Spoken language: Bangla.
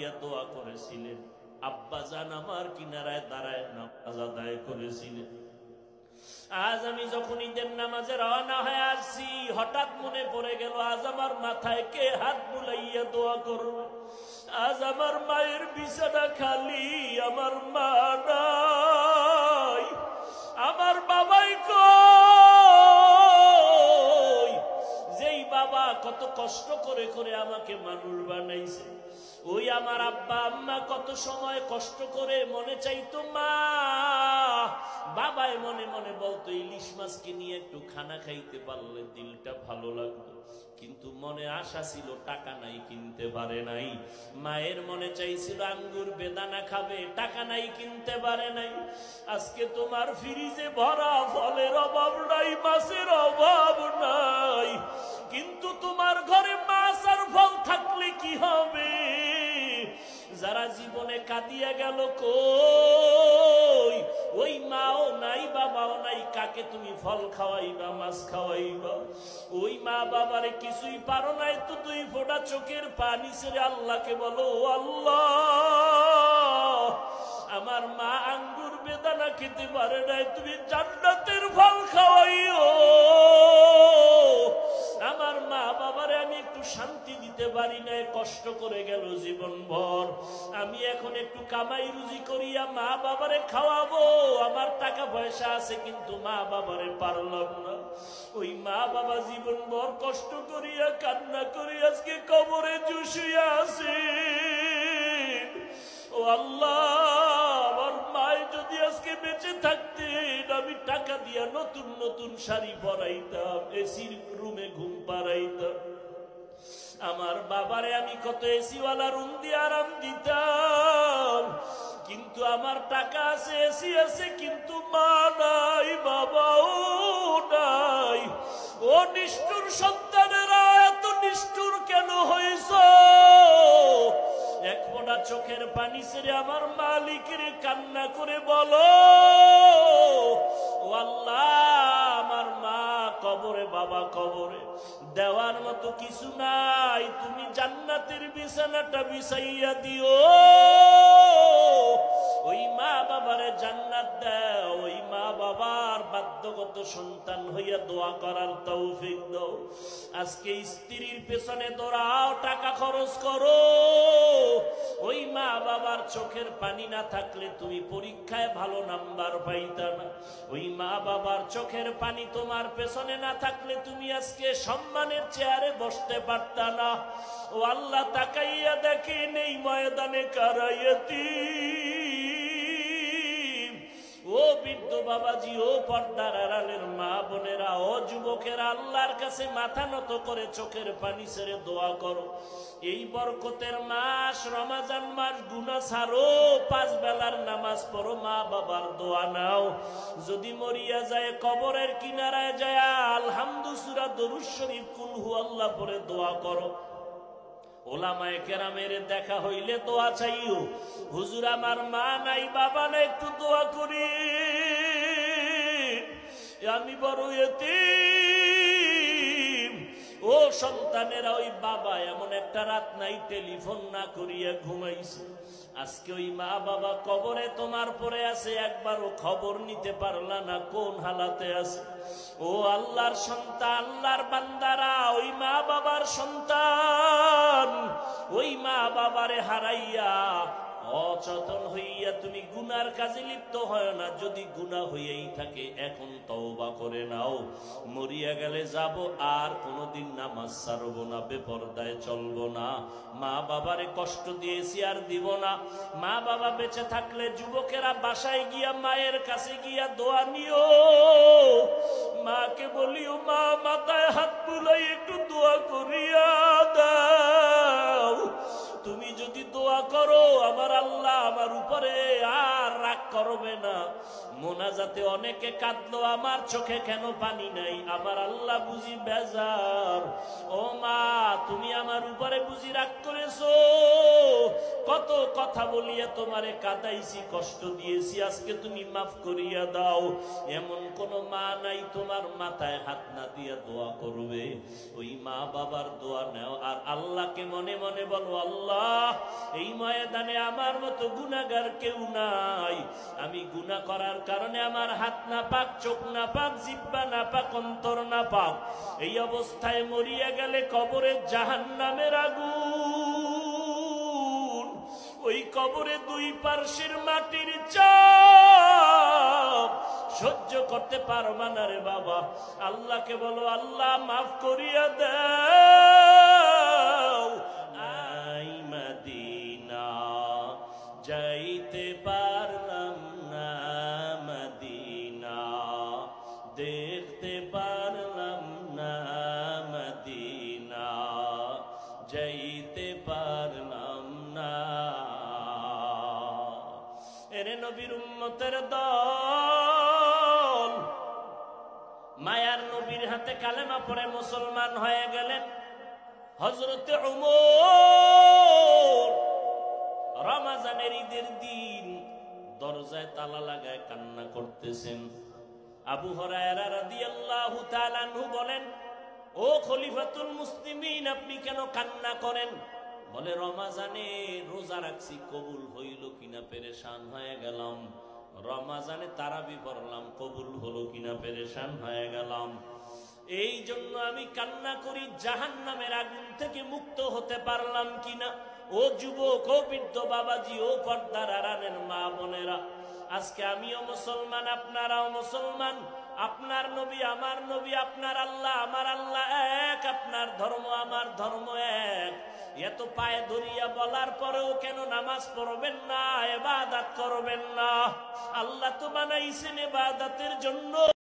দিয়া দোয়া করেছিলেন, আব্বাজান আমার কিনারায় দাঁড়ায় নামাজ আদায় করেছিলেন। আজ আমি যখন ঈদের নামাজে রওনা হয়ে আসছি, হঠাৎ মনে পড়ে গেল আজ আমার মাথায় কে হাত বুলাইয়া দোয়া করবে। আজ আমার মায়ের বিছানা খালি, আমার মা নাই, আমার বাবাই কই। যেই বাবা কত কষ্ট করে করে আমাকে মানুষ বানাইছে, ওই আমার আব্বা আম্মা কত সময় কষ্ট করে মনে চাইতো মা, বাবায় মনে মনে বলতো ইলিশ মাছকে নিয়ে একটু খানা খাইতে পারলে দিলটা ভালো লাগতো। কিন্তু মনে আশা ছিল, টাকা নাই, কিনতে পারে নাই। মায়ের মনে চাইছিল আঙ্গুর বেদানা খাবে, টাকা নাই, কিনতে পারে নাই। আজকে তোমার ফ্রিজে ভরা ফলের অভাব নাই, মাছের অভাব নাই, কিন্তু তোমার ঘরে মাছ আর ফল থাকলে কি হবে? যারা জীবনে কাঁদিয়া গেল কই, ওই মাও নাই, বাবাও নাই, কাকে তুমি ফল খাওয়াইবা, মাছ খাওয়াইবা? ওই মা বাবারে কিছুই পারো নাই তো দুই ফোঁটা চোখের পানি ছেড়ে আল্লাহকে বলো, আল্লাহ আমার মা আঙ্গুর বেদানা খেতে পারে নাই, তুমি জান্নাতের ফল খাওয়াইও। আমার মা বাবারে আমি একটু শান্তি দিতে পারি নাই, কষ্ট করে গেল জীবন ভর। আমি এখন একটু কামাই রুজি করিয়া মা বাবারে খাওয়াবো, আমার টাকা পয়সা আছে, কিন্তু মা বাবারে পারলাম না। ওই মা বাবা জীবন ভর কষ্ট করিয়া কান্না করি আজকে কবরে জুসিয়া আছে। ও আল্লাহ, আমার মায় যদি আজকে বেঁচে থাকতেন, আমি টাকা দিয়া নতুন নতুন শাড়ি পরাইতাম, এসির রুমে ঘুম পাড়াইতাম। আমার বাবারে আমি কত এসিওয়ালা রুম দিয়ে আরাম দিতাম, কিন্তু আমার টাকা আছে, এসি আছে, কিন্তু মা নাই, বাবাও নাই। ও নিষ্ঠুর সন্তানেরা, এত নিষ্ঠুর কেন হইছ? এক ফোঁটা চোখের পানি ছেড়ে আমার মালিকের কান্না করে বলো, ও আল্লাহ আমার মা কবরে, বাবা কবরে, দেওয়ার মতো কিছু নাই, তুমি জান্নাতের বিছানাটা বিছাইয়া দিও। ওই মা বাবারে জান্নাত দাও, ওই মা বাবার বাধ্যগত সন্তান হইয়া দোয়া করার তৌফিক দাও। আজকে স্ত্রীর পেছনে দৌড়াও, টাকা খরচ করো, ওই মা বাবার চোখের পানি না থাকলে তুমি পরীক্ষায় ভালো নাম্বার পাইতা না। ওই মা বাবার চোখের পানি তোমার পেছনে না থাকলে তুমি আজকে সম্মানের চেয়ারে বসতে পারতা না। ও আল্লাহ, তাকাইয়া দেখেন এই ময়দানে কারা ইয়তীম। ও বৃদ্ধ বাবাজি, ও পর্দার আড়ালের মা বোনেরা, ও যুবকেরা, আল্লাহর কাছে মাথা নত করে চোখের পানি ছেড়ে দোয়া করো। এই বরকতের মাস রমজান মাস, গুনাহ ছাড়ো, 5 বেলার নামাজ পড়ো, মা বাবার দোয়া নাও। যদি মরিয়া যায় কবরের কিনারায় যায় আলহামদু সূরা দরুদ শরীফ কুল হু আল্লাহ পড়ে দোয়া করো। ওলামায়ে কেরামের দেখা হইলে দোয়া চাইও, হুজুর আমার মা নাই, বাবা নাই, একটু দোয়া করি, আমি বড় ইয়তীম। ও সন্তানেরা, ওই বাবা এমন একটা রাত নাই টেলিফোন না করিয়া ঘুমাইছে। আজকে ওই মা বাবা কবরে তোমার পরে আছে, একবারও খবর নিতে পারলা না কোন হালাতে আছে। ও আল্লাহর সন্তান, আল্লাহর বান্দারা, ওই মা বাবার সন্তান, ওই মা বাবারে হারাইয়া অচেতন হইয়া তুমি গুনার কাজে লিপ্ত হয় না। যদি গুনাহ হইয়াই থাকে এখন তওবা করে নাও। মরিয়া গেলে যাব, আর কোনোদিন নামাজ ছাড়ব না, বেপরদায় চলব না, মা বাবারে কষ্ট দিয়েছি আর দিব না। মা বাবা বেঁচে থাকলে যুবকেরা বাসায় গিয়া মায়ের কাছে গিয়া দোয়া নিও। মাকে বলিও, মা মাথায় হাত বুলাই একটু দোয়া করিয়া দাও। তুমি যদি দোয়া করো, আমার আল্লাহ আমার উপরে আর রাগ করবে না। মোনাজাতে অনেকে কাঁদলো, আমার চোখে কেন পানি নাই? আমার আল্লাহ বুঝি বেজার। ও মা, তুমি আমার উপরে বুঝি রাগ করেছো? কত কথা বলিয়া তোমারে কাঁদাইছি, কষ্ট দিয়েছি, আজকে তুমি মাফ করিয়া দাও। এমন কোন মা নাই তোমার মাথায় হাত না দিয়া দোয়া করবে? ওই মা বাবার দোয়া নাও, আর আল্লাহকে মনে মনে বলো, আল্লাহ এই ময়দানে আমার মতো গুনাহগার কেউ নাই। আমি গুনাহ করার কারণে আমার হাত না পাক, চোখ না পাক, জিহ্বা না পাক, অন্তর না পাক। এই অবস্থায় মরিয়া গেলে কবরে জাহান্নামের আগুন। ওই কবরে দুই পার্শ্বের মাটির চাপ সহ্য করতে পারবা না রে বাবা। আল্লাহকে বলো, আল্লাহ মাফ করিয়া দাও। আই মদিনা যাইতে পারলাম না, মদিনা দেখতে পারলাম না, মদিনা যাইতে পারলাম না। এরে নবীর উম্মতের দল, মায়ার নবীর হাতে কালেমা পড়ে মুসলমান হয়ে গেলেন। হযরতে ওমর রমজানের ঈদের দিন দরজায় তালা লাগায় কান্না করতেছেন। আবু হুরায়রা রাদিয়াল্লাহু তাআলা আনহু বলেন, ও খলিফাতুল মুসলিমিন, আপনি কেন কান্না করেন? বলে, রমজানে রোজা রাখছি, কবুল হইল কিনা পেরেশান হয়ে গেলাম। রমজানে তারাবি পড়লাম, কবুল হলো কিনা পেরেশান হয়ে গেলাম। এই জন্য আমি কান্না করি, জাহান্নামের আগুন থেকে মুক্ত হতে পারলাম কিনা। ও যুবক, ও বৃদ্ধ বাবাজি, ও পর্দার আড়ালের মা বোনেরা, আজকে আমিও মুসলমান, আপনারাও মুসলমান। আপনার নবী আমার নবী, আপনার আল্লাহ আমার আল্লাহ এক, আপনার ধর্ম আমার ধর্ম এক। এত পায়ে ধরিয়া বলার পরেও কেন নামাজ পড়বেন না, ইবাদত করবেন না? আল্লাহ তো বানাইছেন ইবাদতের জন্য।